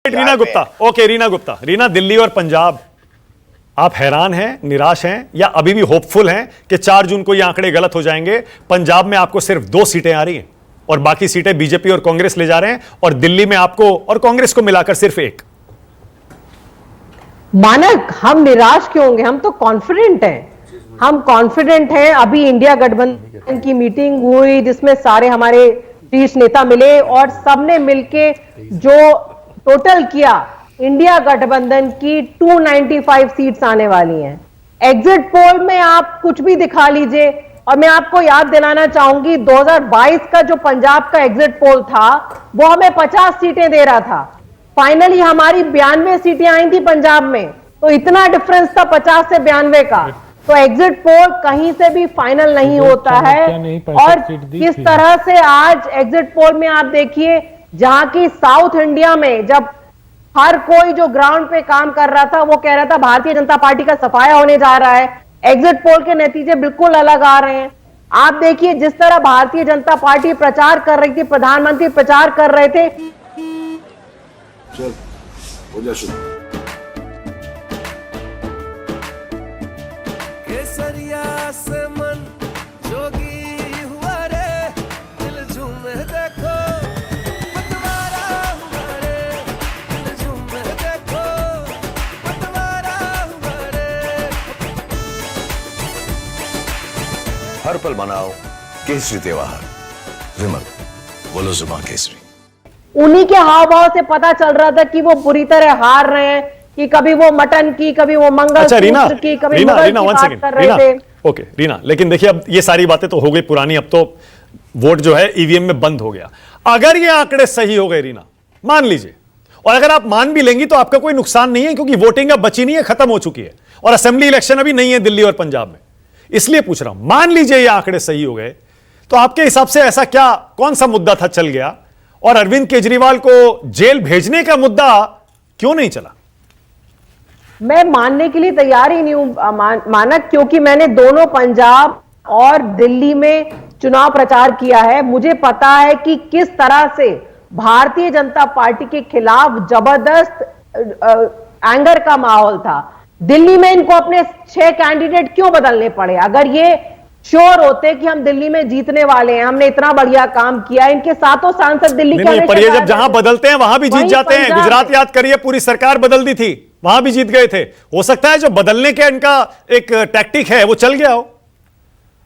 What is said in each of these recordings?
Reena Gupta, okay Reena Gupta, Reena, Delhi और पंजाब, आप हैरान हैं, निराश हैं या अभी भी होपफुल हैं कि 4 जून को ये आंकड़े गलत हो जाएंगे? पंजाब में आपको सिर्फ 2 सीटें आ रही हैं और बाकी सीटें बीजेपी और कांग्रेस ले जा रहे हैं, और दिल्ली में आपको और कांग्रेस को मिलाकर सिर्फ 1। मानक, हम निराश क्यों होंगे? हम तो कॉन्फिडेंट हैं, हम कॉन्फिडेंट हैं। अभी इंडिया गठबंधन की मीटिंग हुई जिसमें सारे हमारे शीर्ष नेता मिले और सबने मिलके जो टोटल किया, इंडिया गठबंधन की 295 सीट्स आने वाली हैं। एग्जिट पोल में आप कुछ भी दिखा लीजिए, और मैं आपको याद दिलाना चाहूंगी 2022 का जो पंजाब का एग्जिट पोल था वो हमें 50 सीटें दे रहा था। फाइनली हमारी 92 सीटें आई थी पंजाब में, तो इतना डिफरेंस था 50 से 92 का। तो एग्जिट पोल कहीं से भी फाइनल नहीं होता है। और किस तरह से आज एग्जिट पोल में आप देखिए, जहां की साउथ इंडिया में जब हर कोई जो ग्राउंड पे काम कर रहा था वो कह रहा था भारतीय जनता पार्टी का सफाया होने जा रहा है, एग्जिट पोल के नतीजे बिल्कुल अलग आ रहे हैं। आप देखिए जिस तरह भारतीय जनता पार्टी प्रचार कर रही थी, प्रधानमंत्री प्रचार कर रहे थे। चल, हो जा शुरू। केसरिया से मन जोगी हुआ रे, दिल झूमे देखो पतवारा हुआ रे, दिल झूमे देखो पतवारा हुआ रे। हर पल मनाओ केसरी त्योहार। विमल, बोलो जुबान केसरी। उन्हीं के हाव भाव से पता चल रहा था कि वो बुरी तरह हार रहे हैं, कि कभी वो मटन की, कभी वो मंगलसूत्र की, कभी मुगल की बात कर रहे थे। ओके रीना, लेकिन देखिए अब ये सारी बातें तो हो गई पुरानी, अब तो वोट जो है ईवीएम में बंद हो गया। अगर ये आंकड़े सही हो गए रीना, मान लीजिए, और अगर आप मान भी लेंगी तो आपका कोई नुकसान नहीं है, क्योंकि वोटिंग अब बची नहीं है, खत्म हो चुकी है, और असेंबली इलेक्शन अभी नहीं है दिल्ली और पंजाब में। इसलिए पूछ रहा हूं, मान लीजिए ये आंकड़े सही हो गए, तो आपके हिसाब से ऐसा क्या, कौन सा मुद्दा था चल गया, और अरविंद केजरीवाल को जेल भेजने का मुद्दा क्यों नहीं चला? मैं मानने के लिए तैयार ही नहीं हूं मानक, क्योंकि मैंने दोनों पंजाब और दिल्ली में चुनाव प्रचार किया है। मुझे पता है कि किस तरह से भारतीय जनता पार्टी के खिलाफ जबरदस्त एंगर का माहौल था। दिल्ली में इनको अपने 6 कैंडिडेट क्यों बदलने पड़े? अगर ये श्योर होते कि हम दिल्ली में जीतने वाले हैं, हमने इतना बढ़िया काम किया, इनके सातों सांसद दिल्ली के, पर ये जब जहां बदलते हैं वहां भी जीत जाते हैं। गुजरात याद करिए, पूरी सरकार बदल दी थी, वहां भी जीत गए थे। हो सकता है जो बदलने के इनका एक टैक्टिक है वो चल गया हो।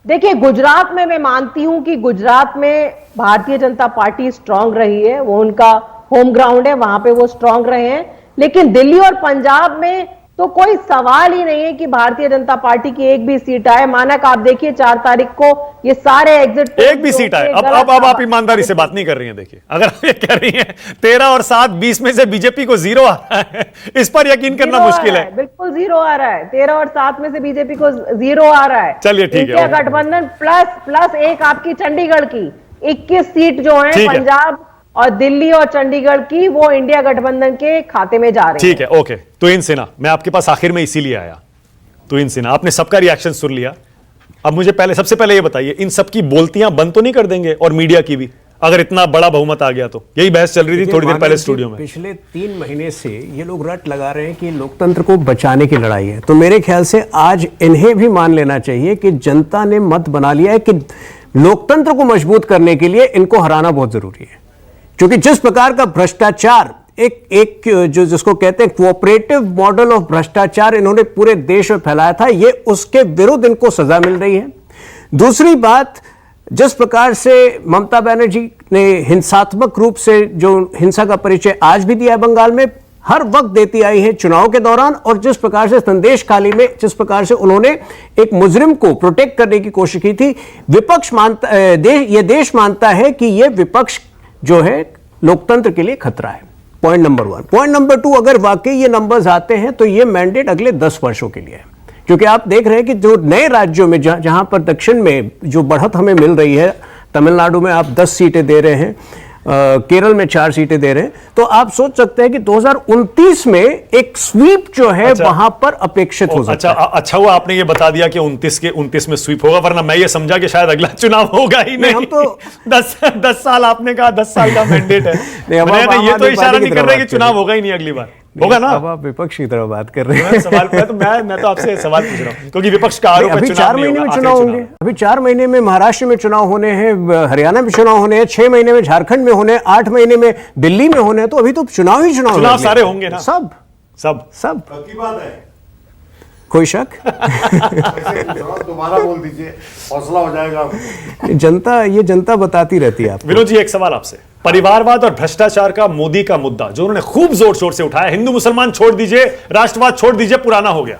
देखिए, गुजरात में मैं मानती हूं कि गुजरात में भारतीय जनता पार्टी स्ट्रांग रही है, वो उनका होम ग्राउंड है, वहां पे वो स्ट्रांग रहे हैं। लेकिन दिल्ली और पंजाब में तो कोई सवाल ही नहीं है कि भारतीय जनता पार्टी की एक भी सीट आए। मानक, आप देखिए 4 तारीख को ये सारे एग्जिट एक भी सीट आए। अब आप ईमानदारी से बात नहीं कर रही हैं। देखिए, अगर आप ये कह रही हैं 13 और 7 20 में से बीजेपी को 0 आ रहा है, इस पर यकीन करना मुश्किल है। बिल्कुल 0 आ रहा है, 13 और 7 में से बीजेपी को 0 आ रहा है। चलिए ठीक है, गठबंधन प्लस 1 आपकी चंडीगढ़ की 21 सीट जो है पंजाब और दिल्ली और चंडीगढ़ की, वो इंडिया गठबंधन के खाते में जा रही है। ठीक है, ओके। तुहिन सिन्हा, मैं आपके पास आखिर में इसीलिए आया। तुहिन सिन्हा, आपने सबका रिएक्शन सुन लिया। अब मुझे सबसे पहले ये बताइए, इन सबकी बोलतियां बंद तो नहीं कर देंगे, और मीडिया की भी, अगर इतना बड़ा बहुमत आ गया तो? यही बहस चल रही थी थोड़ी देर पहले स्टूडियो में। पिछले 3 महीने से ये लोग रट लगा रहे हैं कि लोकतंत्र को बचाने की लड़ाई है, तो मेरे ख्याल से आज इन्हें भी मान लेना चाहिए कि जनता ने मत बना लिया है कि लोकतंत्र को मजबूत करने के लिए इनको हराना बहुत जरूरी है। क्योंकि जिस प्रकार का भ्रष्टाचार, एक जो जिसको कहते हैं कोऑपरेटिव मॉडल ऑफ भ्रष्टाचार इन्होंने पूरे देश में फैलाया था, ये उसके विरुद्ध इनको सजा मिल रही है। दूसरी बात, जिस प्रकार से ममता बनर्जी ने हिंसात्मक रूप से जो हिंसा का परिचय आज भी दिया है बंगाल में, हर वक्त देती आई है चुनाव के दौरान, और जिस प्रकार से संदेश खाली में जिस प्रकार से उन्होंने एक मुजरिम को प्रोटेक्ट करने की कोशिश की थी, विपक्ष मानता, ये देश मानता है कि ये विपक्ष जो है लोकतंत्र के लिए खतरा है। Point number 1। पॉइंट नंबर 2, अगर वाकई ये नंबर्स आते हैं तो ये मैंडेट अगले 10 वर्षों के लिए है। क्योंकि आप देख रहे हैं कि जो नए राज्यों में जहां पर दक्षिण में जो बढ़त हमें मिल रही है, तमिलनाडु में आप 10 सीटें दे रहे हैं, केरल में 4 सीटें दे रहे हैं, तो आप सोच सकते हैं कि 2029 में एक स्वीप जो है वहां पर अपेक्षित हो सकता है। अच्छा हुआ आपने ये बता दिया कि 29 में स्वीप होगा, वरना मैं ये समझा कि शायद अगला चुनाव होगा ही नहीं। हम तो 10 साल आपने कहा, 10 साल का मैंडेट है। नहीं, अब मैंने आप कहा, ये आम तो आदमी इशारा पार्टी नहीं की कर तरफ रहे कि बात चुनाव होगा ही नहीं अगली बार, होगा ना? अब आप विपक्ष की तरफ बात कर रहे मैं हैं। सवाल पे तो मैं तो आपसे सवाल पूछ रहा हूं, क्योंकि विपक्ष का आरोप है अभी चुनाव 4 नहीं महीने में होगा, चुनाव आखिरी होंगे, अभी 4 महीने में महाराष्ट्र में चुनाव होने हैं, हरियाणा में चुनाव होने हैं, 6 महीने में झारखंड में होने हैं, 8 महीने में दिल्ली में होने हैं, तो अभी तो चुनाव ही चुनाव चुनाव लगने सारे हैं। होंगे ना? सब सब की बात है। कोई शक? दोबारा बोल दीजिए, हौसला हो जाएगा। जनता बताती रहती है आपको। विनोद जी, एक सवाल आपसे। परिवारवाद और भ्रष्टाचार का मोदी का मुद्दा जो उन्होंने खूब जोर शोर से उठाया, हिंदू मुसलमान छोड़ दीजिए, राष्ट्रवाद छोड़ दीजिए, पुराना हो गया,